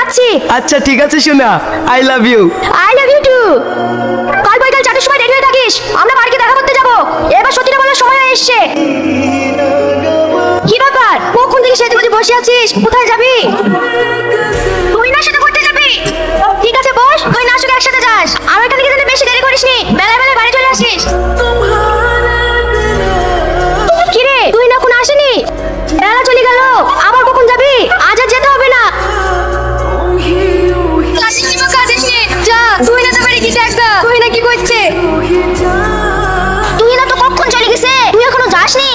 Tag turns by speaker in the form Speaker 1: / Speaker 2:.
Speaker 1: যাচ্ছি।
Speaker 2: আচ্ছা ঠিক আছে সোনা, I love you.
Speaker 1: I love you too. কাল বিকাল 4টার সময় রেডি হয়ে থাকিস, আমরা বাড়িতে দেখা করতে যাব। এবার সত্যিটা বলার সময় হয়ে এসেছে। কি ব্যাপার, কখন থেকে সেজে গুজে বসে আছিস? কোথায় যাবি? তুই না সাথে করতে যাবি? ঠিক আছে বস, তুই না শুধু একসাথে যাস। আর এখানে কি বেশি দেরি করিসনি, বেলায় বেলায় বাড়ি চলে আসিস। কি রে, তুই না এখন আসেনি? বেলা চলে গেল, আবার কখন যাবি? আজ আর যেতে হবে না। যা, তুই না তো বাড়ি গিয়ে দেখা, তুই না কি করছে? তুই না তো কখন চলে গেছে, তুই এখনো যাসনি?